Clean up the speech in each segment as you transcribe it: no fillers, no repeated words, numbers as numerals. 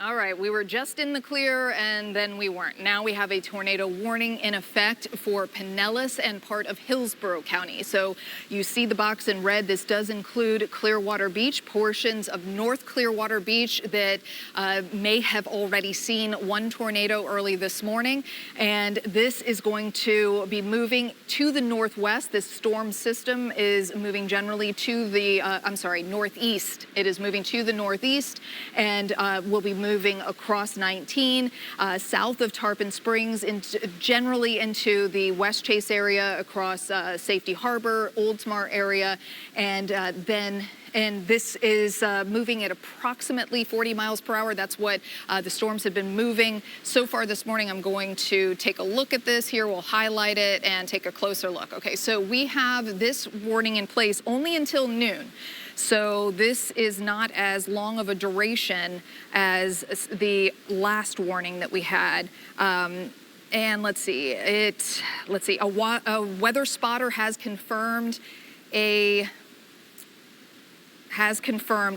All right, we were just in the clear and then we weren't. Now we have a tornado warning in effect for Pinellas and part of Hillsborough County. So you see the box in red. This does include Clearwater Beach, portions of North Clearwater Beach that may have already seen one tornado early this morning. And this is going to be moving to the northwest. This storm system is moving generally to the, northeast. It is moving to the northeast and will be moving across 19, south of Tarpon Springs, generally into the West Chase area, across Safety Harbor, Oldsmar area, and this is moving at approximately 40 miles per hour. That's what the storms have been moving so far this morning. I'm going to take a look at this here. We'll highlight it and take a closer look. Okay, so we have this warning in place only until noon. So this is not as long of a duration as the last warning that we had. And let's see, a weather spotter has confirmed a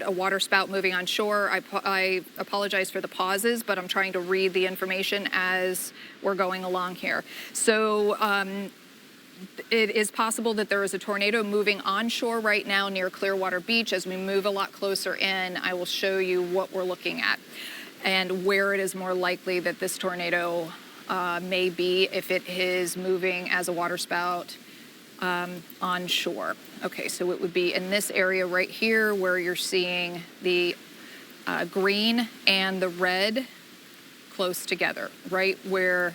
water spout moving on shore. I apologize for the pauses, but I'm trying to read the information as we're going along here. So it is possible that there is a tornado moving onshore right now near Clearwater Beach. As we move a lot closer in, I will show you what we're looking at and where it is more likely that this tornado may be if it is moving as a water spout onshore. Okay, so it would be in this area right here where you're seeing the green and the red close together, right where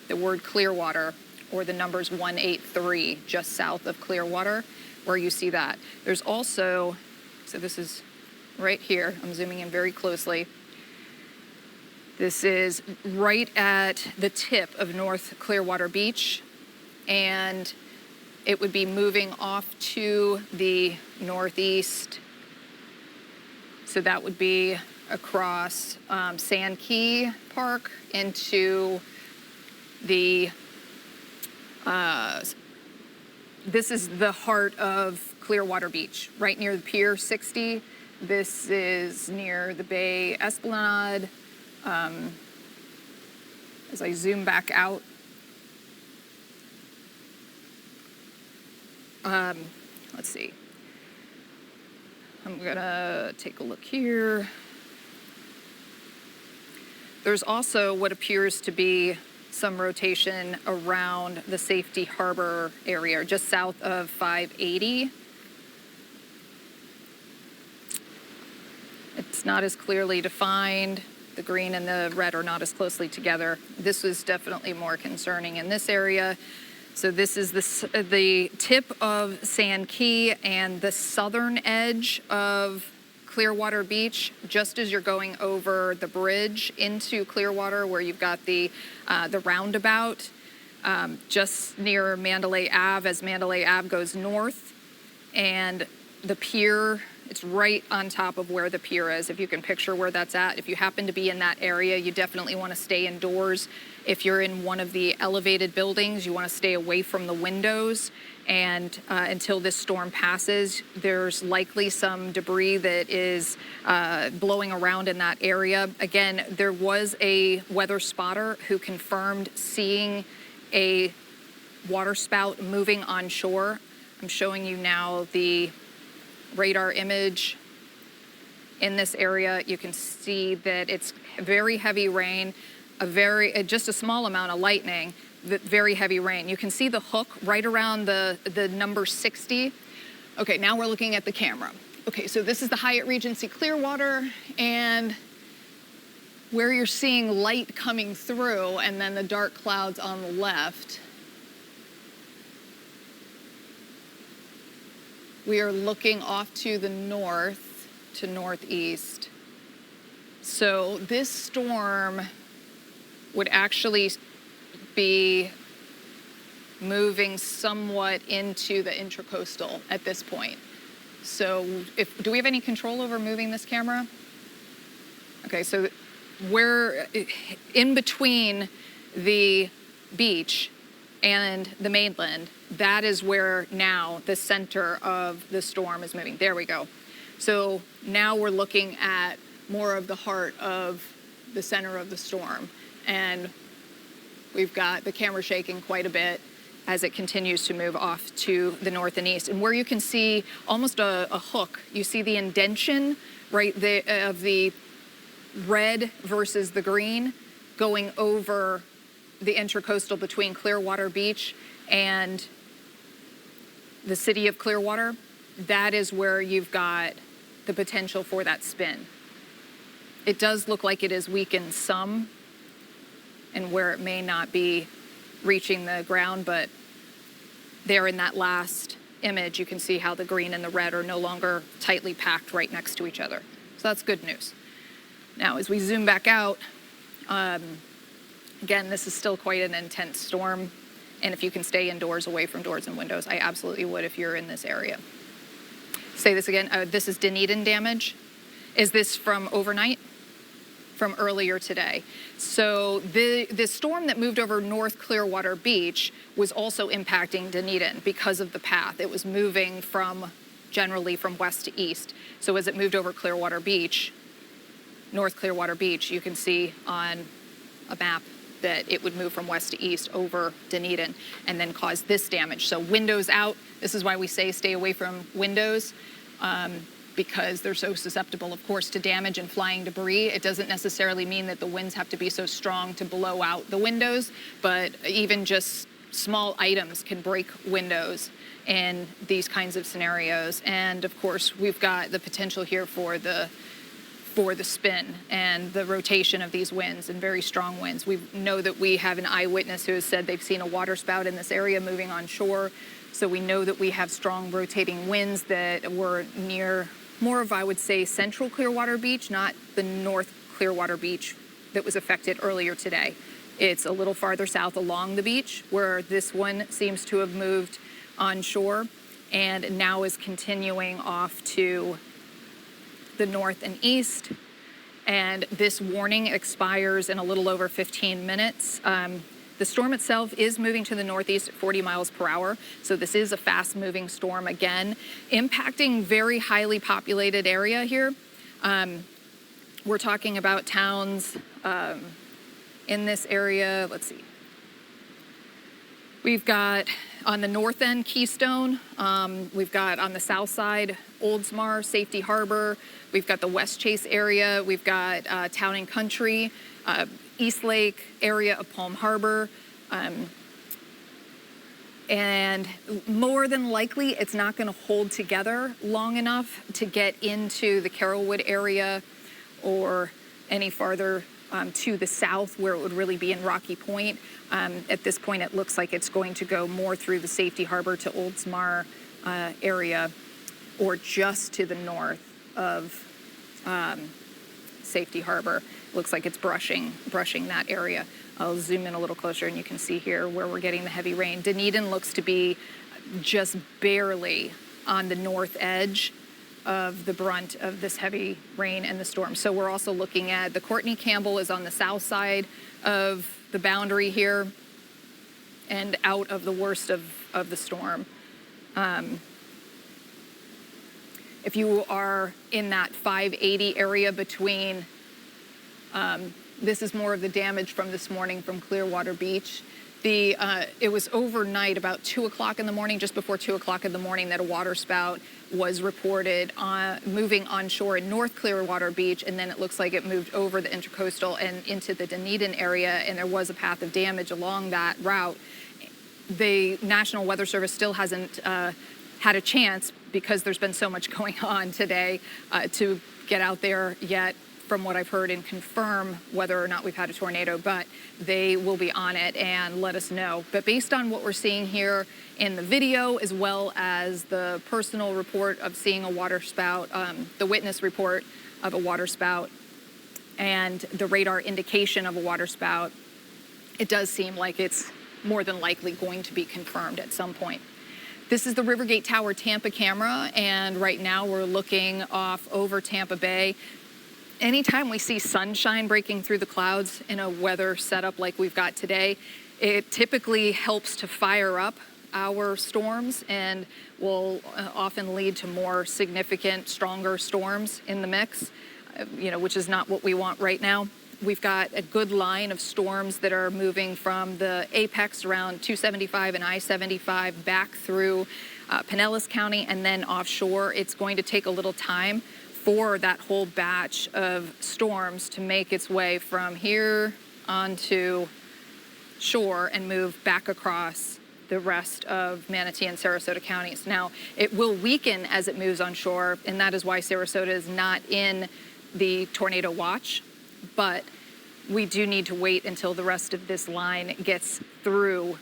the word Clearwater or the numbers 183 just south of Clearwater, where you see that. There's also, so this is right here, I'm zooming in very closely. This is right at the tip of North Clearwater Beach, and it would be moving off to the northeast. So that would be across Sand Key Park into the this is the heart of Clearwater Beach, right near the Pier 60. This is near the Bay Esplanade. As I zoom back out, let's see. I'm gonna take a look here. There's also what appears to be some rotation around the Safety Harbor area, just south of 580. It's not as clearly defined. The green and the red are not as closely together. This was definitely more concerning in this area. So this is the tip of Sand Key and the southern edge of Clearwater Beach, just as you're going over the bridge into Clearwater, where you've got the roundabout, just near Mandalay Ave, as Mandalay Ave goes north, and the pier. It's right on top of where the pier is, if you can picture where that's at. If you happen to be in that area, you definitely want to stay indoors. If you're in one of the elevated buildings, you want to stay away from the windows. And until this storm passes, there's likely some debris that is blowing around in that area. Again, there was a weather spotter who confirmed seeing a water spout moving on shore. I'm showing you now the radar image in this area. You can see that it's very heavy rain, just a small amount of lightning, very heavy rain. You can see the hook right around the number 60. Okay, now we're looking at the camera. Okay, so this is the Hyatt Regency Clearwater, and where you're seeing light coming through and then the dark clouds on the left, we are looking off to the north to northeast. So this storm would actually be moving somewhat into the intracoastal at this point. So do we have any control over moving this camera? Okay, so we're in between the beach and the mainland. That is where now the center of the storm is moving. There we go. So now we're looking at more of the heart of the center of the storm. And we've got the camera shaking quite a bit as it continues to move off to the north and east. And where you can see almost a hook, you see the indentation right there of the red versus the green going over the intercoastal between Clearwater Beach and the city of Clearwater. That is where you've got the potential for that spin. It does look like it is weakened some and where it may not be reaching the ground, but there in that last image, you can see how the green and the red are no longer tightly packed right next to each other. So that's good news. Now, as we zoom back out, again, this is still quite an intense storm. And if you can stay indoors away from doors and windows, I absolutely would if you're in this area. Say this again, this is Dunedin damage. Is this from overnight? From earlier today. So the storm that moved over North Clearwater Beach was also impacting Dunedin because of the path. It was moving generally from west to east. So as it moved over Clearwater Beach, North Clearwater Beach, you can see on a map that it would move from west to east over Dunedin and then cause this damage. So windows out. This is why we say stay away from windows. Because they're so susceptible, of course, to damage and flying debris. It doesn't necessarily mean that the winds have to be so strong to blow out the windows, but even just small items can break windows in these kinds of scenarios. And of course, we've got the potential here for the spin and the rotation of these winds and very strong winds. We know that we have an eyewitness who has said they've seen a waterspout in this area moving on shore. So we know that we have strong rotating winds that were near more of, I would say, central Clearwater Beach, not the North Clearwater Beach that was affected earlier today. It's a little farther south along the beach where this one seems to have moved onshore and now is continuing off to the north and east. And this warning expires in a little over 15 minutes. The storm itself is moving to the northeast at 40 miles per hour. So this is a fast moving storm again, impacting very highly populated area here. We're talking about towns in this area. Let's see. We've got on the north end, Keystone. We've got on the south side, Oldsmar, Safety Harbor. We've got the West Chase area. We've got Town and Country, East Lake area of Palm Harbor. And more than likely, it's not going to hold together long enough to get into the Carrollwood area or any farther to the south where it would really be in Rocky Point. At this point, it looks like it's going to go more through the Safety Harbor to Oldsmar area or just to the north of Safety Harbor. Looks like it's brushing that area. I'll zoom in a little closer and you can see here where we're getting the heavy rain. Dunedin looks to be just barely on the north edge of the brunt of this heavy rain and the storm. So we're also looking at the Courtney Campbell is on the south side of the boundary here and out of the worst of the storm. If you are in that 580 area between, this is more of the damage from this morning from Clearwater Beach. It was overnight about 2 o'clock in the morning, just before 2 o'clock in the morning, that a waterspout was reported moving onshore in North Clearwater Beach, and then it looks like it moved over the intercoastal and into the Dunedin area, and there was a path of damage along that route. The National Weather Service still hasn't had a chance, because there's been so much going on today, to get out there yet, from what I've heard, and confirm whether or not we've had a tornado, but they will be on it and let us know. But based on what we're seeing here in the video, as well as the personal report of seeing a waterspout, the witness report of a waterspout, and the radar indication of a waterspout, it does seem like it's more than likely going to be confirmed at some point. This is the Rivergate Tower Tampa camera, and right now we're looking off over Tampa Bay. Anytime we see sunshine breaking through the clouds in a weather setup like we've got today, it typically helps to fire up our storms and will often lead to more significant, stronger storms in the mix, which is not what we want right now. we've got a good line of storms that are moving from the apex around 275 and I-75 back through Pinellas County and then offshore. It's going to take a little time for that whole batch of storms to make its way from here onto shore and move back across the rest of Manatee and Sarasota counties. Now, it will weaken as it moves on shore, and that is why Sarasota is not in the tornado watch, but we do need to wait until the rest of this line gets through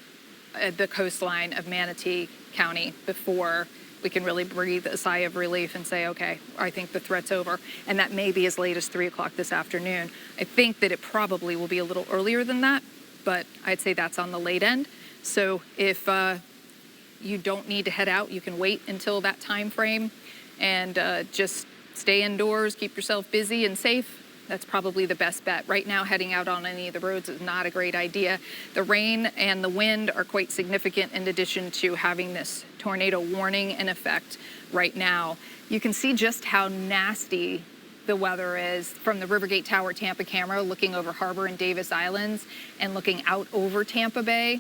the coastline of Manatee County before we can really breathe a sigh of relief and say, okay, I think the threat's over. And that may be as late as 3 o'clock this afternoon. I think that it probably will be a little earlier than that, but I'd say that's on the late end. So if you don't need to head out, you can wait until that time frame and just stay indoors, keep yourself busy and safe. That's probably the best bet. Right now, heading out on any of the roads is not a great idea. The rain and the wind are quite significant in addition to having this tornado warning in effect right now. You can see just how nasty the weather is from the Rivergate Tower Tampa camera, looking over Harbor and Davis Islands and looking out over Tampa Bay.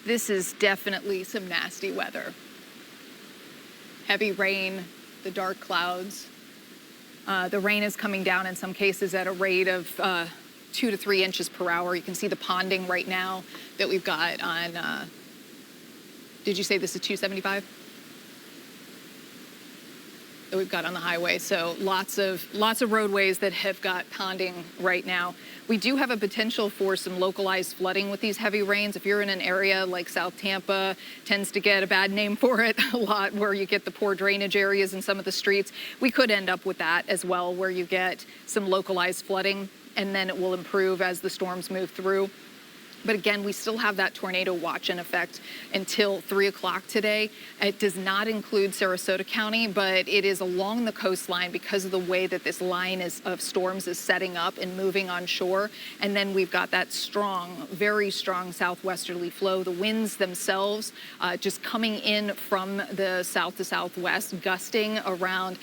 This is definitely some nasty weather. Heavy rain, the dark clouds. The rain is coming down in some cases at a rate of 2 to 3 inches per hour. You can see the ponding right now that we've got on, did you say this is 275? That we've got on the highway. So lots of roadways that have got ponding right now. We do have a potential for some localized flooding with these heavy rains. If you're in an area like South Tampa, tends to get a bad name for it a lot, where you get the poor drainage areas in some of the streets. We could end up with that as well, where you get some localized flooding, and then it will improve as the storms move through. But again, we still have that tornado watch in effect until 3 o'clock today. It does not include Sarasota County, but it is along the coastline because of the way that this line of storms is setting up and moving on shore. And then we've got that strong, very strong southwesterly flow. The winds themselves just coming in from the south to southwest, gusting around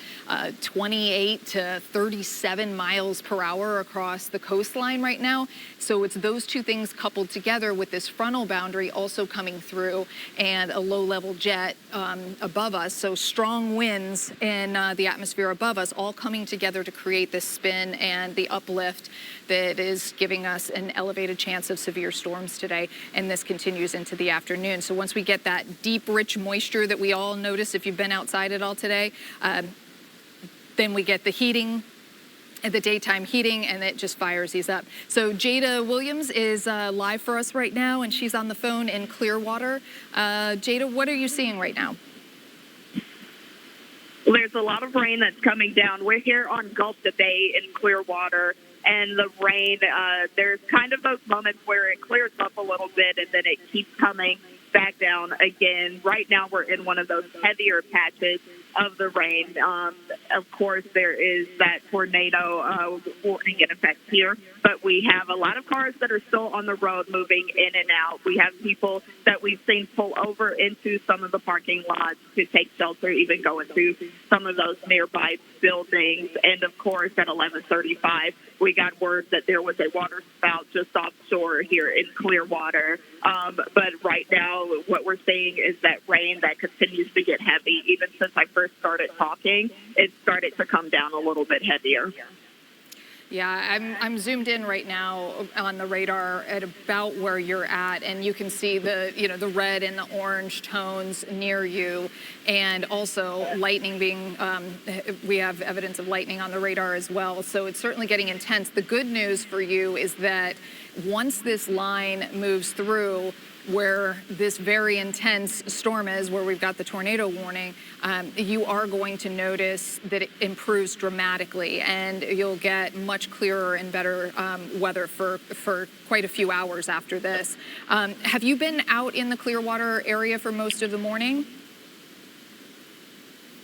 28 to 37 miles per hour across the coastline right now. So it's those two things coupled together with this frontal boundary also coming through and a low-level jet above us. So strong winds in the atmosphere above us all coming together to create this spin and the uplift that is giving us an elevated chance of severe storms today. And this continues into the afternoon. So once we get that deep, rich moisture that we all notice if you've been outside at all today, then we get the heating, the daytime heating, and it just fires these up. So Jada Williams is live for us right now, and she's on the phone in Clearwater. Jada, what are you seeing right now? Well, there's a lot of rain that's coming down. We're here on Gulf Bay in Clearwater, and the rain, there's kind of those moments where it clears up a little bit, and then it keeps coming back down again. Right now, we're in one of those heavier patches of the rain. Of course, there is that tornado warning in effect here, but we have a lot of cars that are still on the road moving in and out. We have people that we've seen pull over into some of the parking lots to take shelter, even go into some of those nearby buildings. And of course, at 11:35, we got word that there was a water spout just offshore here in Clearwater. But right now, what we're seeing is that rain that continues to get heavy. Even since I first started talking, it started to come down a little bit heavier. Yeah, I'm zoomed in right now on the radar at about where you're at, and you can see the red and the orange tones near you, and also lightning being. We have evidence of lightning on the radar as well, so it's certainly getting intense. The good news for you is that once this line moves through where this very intense storm is, where we've got the tornado warning, you are going to notice that it improves dramatically, and you'll get much clearer and better weather for quite a few hours after this. Have you been out in the Clearwater area for most of the morning?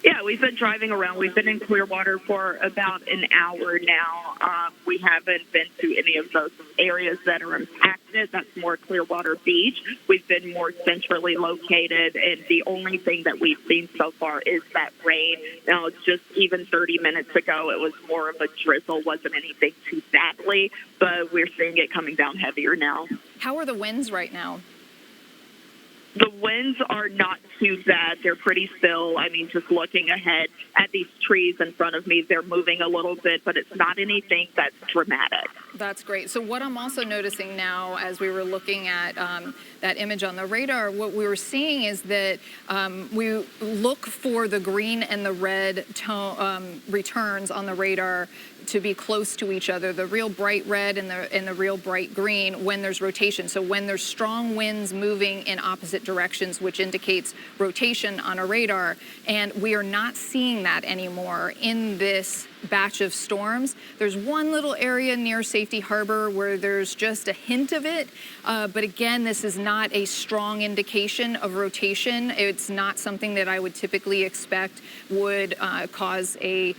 Yeah, we've been driving around. We've been in Clearwater for about an hour now. We haven't been to any of those areas that are impacted. That's more Clearwater Beach. We've been more centrally located, and the only thing that we've seen so far is that rain. Now, just even 30 minutes ago, it was more of a drizzle. Wasn't anything too badly, but we're seeing it coming down heavier now. How are the winds right now? The winds are not too bad. They're pretty still. I mean, just looking ahead at these trees in front of me, they're moving a little bit, but it's not anything that's dramatic. That's great. So what I'm also noticing now, as we were looking at that image on the radar, what we were seeing is that we look for the green and the red returns on the radar to be close to each other, the real bright red and the real bright green when there's rotation. So when there's strong winds moving in opposite directions, which indicates rotation on a radar, and we are not seeing that anymore in this batch of storms. There's one little area near Safety Harbor where there's just a hint of it, but again, this is not a strong indication of rotation. It's not something that I would typically expect would cause a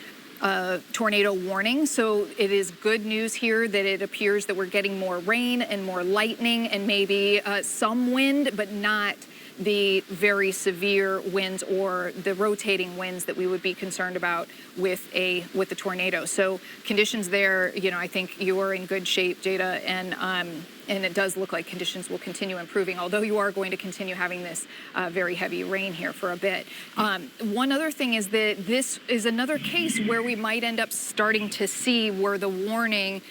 tornado warning. So it is good news here that it appears that we're getting more rain and more lightning and maybe some wind, but not the very severe winds or the rotating winds that we would be concerned about with the tornado. So conditions there, I think you are in good shape, Jada, and it does look like conditions will continue improving, although you are going to continue having this very heavy rain here for a bit. One other thing is that this is another case where we might end up starting to see where the warning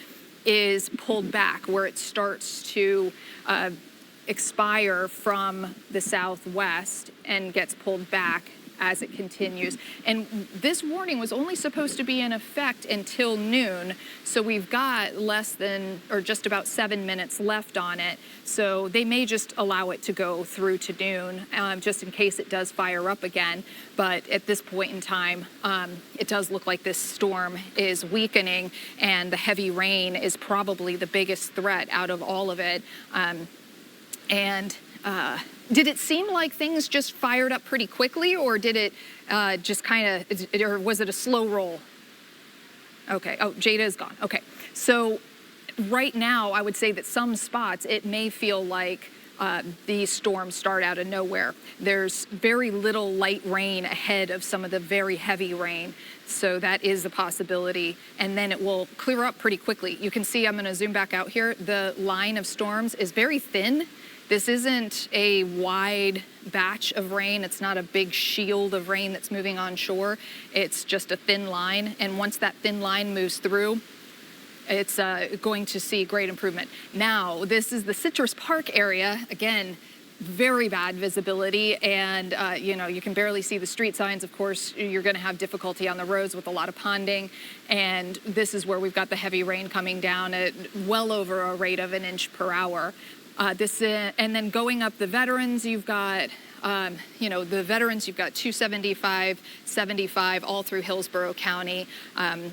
is pulled back, where it starts to expire from the southwest and gets pulled back as it continues. And this warning was only supposed to be in effect until noon, so we've got less than or just about 7 minutes left on it. So they may just allow it to go through to noon, just in case it does fire up again. But at this point in time, it does look like this storm is weakening, and the heavy rain is probably the biggest threat out of all of it. Did it seem like things just fired up pretty quickly, or did it just kind of, or was it a slow roll? Okay, oh, Jada is gone. Okay, so right now I would say that some spots it may feel like these storms start out of nowhere. There's very little light rain ahead of some of the very heavy rain, so that is a possibility, and then it will clear up pretty quickly. You can see, I'm going to zoom back out here, the line of storms is very thin. This isn't a wide batch of rain. It's not a big shield of rain that's moving on shore. It's just a thin line. And once that thin line moves through, it's going to see great improvement. Now, this is the Citrus Park area. Again, very bad visibility, and you can barely see the street signs. Of course, you're going to have difficulty on the roads with a lot of ponding, and this is where we've got the heavy rain coming down at well over a rate of 1 inch per hour. And then going up the Veterans, you've got, the Veterans, you've got 275, 75 all through Hillsborough County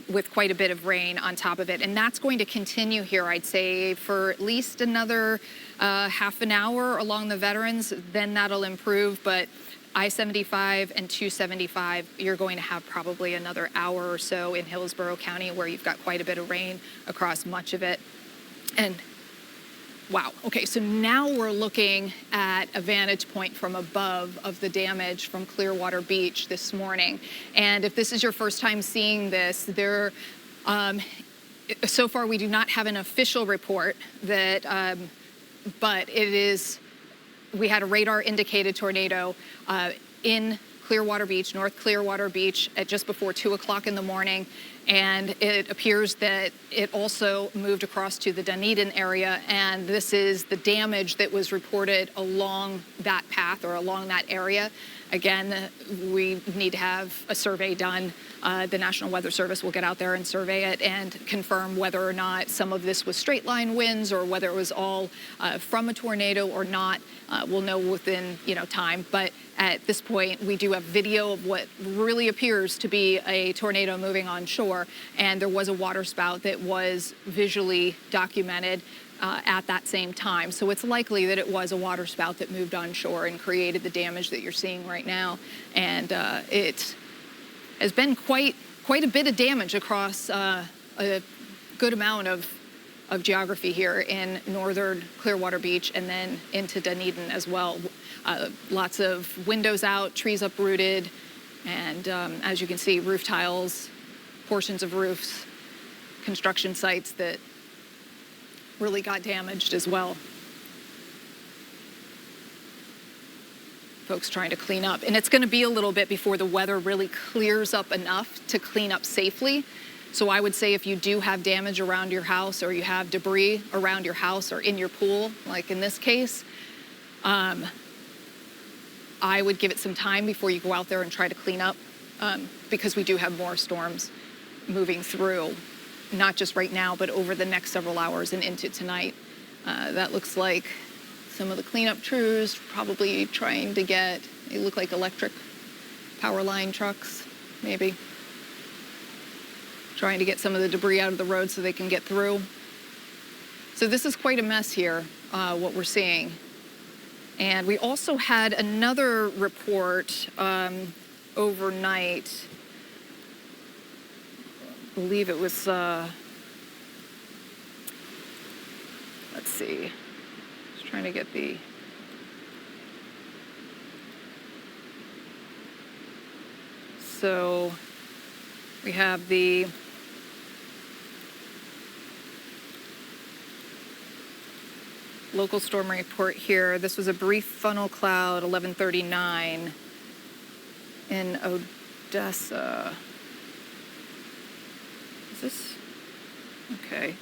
with quite a bit of rain on top of it. And that's going to continue here, I'd say, for at least another half an hour along the Veterans. Then that'll improve. But I-75 and 275, you're going to have probably another hour or so in Hillsborough County where you've got quite a bit of rain across much of it. And wow. Okay, so now we're looking at a vantage point from above of the damage from Clearwater Beach this morning. And if this is your first time seeing this, so far we do not have an official report that, but we had a radar indicated tornado in Clearwater Beach, North Clearwater Beach, at just before 2 o'clock in the morning. And it appears that it also moved across to the Dunedin area, and this is the damage that was reported along that path or along that area. Again, we need to have a survey done. The National Weather Service will get out there and survey it and confirm whether or not some of this was straight line winds or whether it was all from a tornado or not. We'll know within time. But at this point, we do have video of what really appears to be a tornado moving on shore, and there was a water spout that was visually documented at that same time. So it's likely that it was a water spout that moved on shore and created the damage that you're seeing right now. And has been quite a bit of damage across a good amount of geography here in northern Clearwater Beach and then into Dunedin as well. Lots of windows out, trees uprooted, and as you can see, roof tiles, portions of roofs, construction sites that really got damaged as well. Folks trying to clean up. And it's going to be a little bit before the weather really clears up enough to clean up safely. So I would say if you do have damage around your house or you have debris around your house or in your pool, like in this case, I would give it some time before you go out there and try to clean up, because we do have more storms moving through, not just right now, but over the next several hours and into tonight. That looks like some of the cleanup crews probably trying to get, they look like electric power line trucks, maybe. Trying to get some of the debris out of the road so they can get through. So this is quite a mess here, what we're seeing. And we also had another report overnight. I believe it was, let's see. Just trying to get the, so we have the local storm report here. This was a brief funnel cloud, 11:39 in Odessa. Is this? Okay.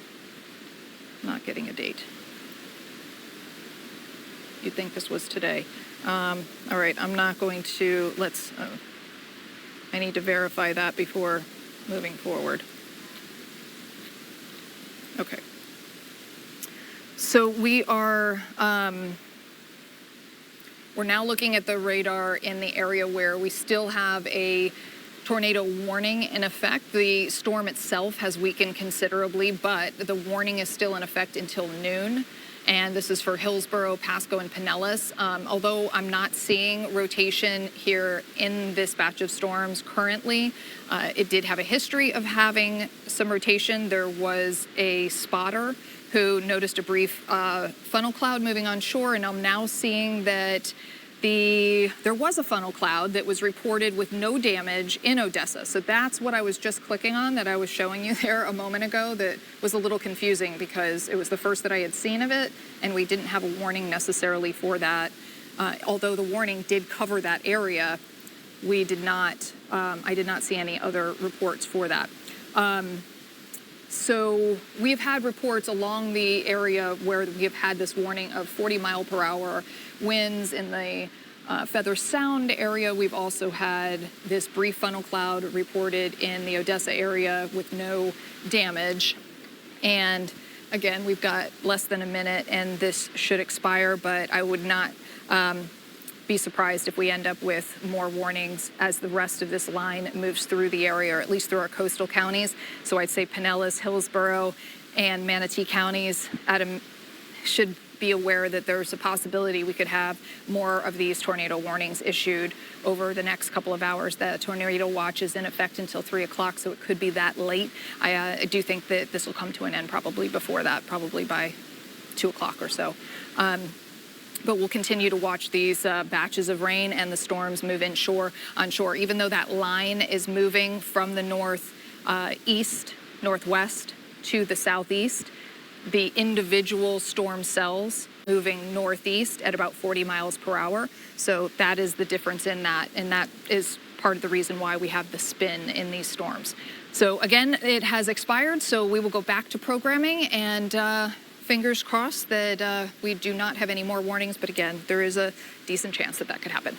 Not getting a date. You'd think this was today. All right, I'm not going to, I need to verify that before moving forward. Okay. So we are, we're now looking at the radar in the area where we still have a tornado warning in effect. The storm itself has weakened considerably, but the warning is still in effect until noon. And this is for Hillsborough, Pasco, and Pinellas. Although I'm not seeing rotation here in this batch of storms currently, it did have a history of having some rotation. There was a spotter who noticed a brief funnel cloud moving on shore, and I'm now seeing that there was a funnel cloud that was reported with no damage in Odessa. So that's what I was just clicking on that I was showing you there a moment ago. That was a little confusing because it was the first that I had seen of it, and we didn't have a warning necessarily for that. Although the warning did cover that area, we did not, I did not see any other reports for that. So we've had reports along the area where we have had this warning of 40-mile-per-hour winds in the Feather Sound area. We've also had this brief funnel cloud reported in the Odessa area with no damage. And again, we've got less than a minute and this should expire, but I would not be surprised if we end up with more warnings as the rest of this line moves through the area, or at least through our coastal counties. So I'd say Pinellas, Hillsborough, and Manatee counties should be aware that there's a possibility we could have more of these tornado warnings issued over the next couple of hours. The tornado watch is in effect until 3 o'clock, so it could be that late. I do think that this will come to an end probably before that, probably by 2 o'clock or so. But we'll continue to watch these batches of rain and the storms move on shore. Even though that line is moving from the northwest to the southeast, the individual storm cells moving northeast at about 40 miles per hour. So that is the difference in that, and that is part of the reason why we have the spin in these storms. So again, it has expired, so we will go back to programming, and fingers crossed that we do not have any more warnings, but again, there is a decent chance that that could happen.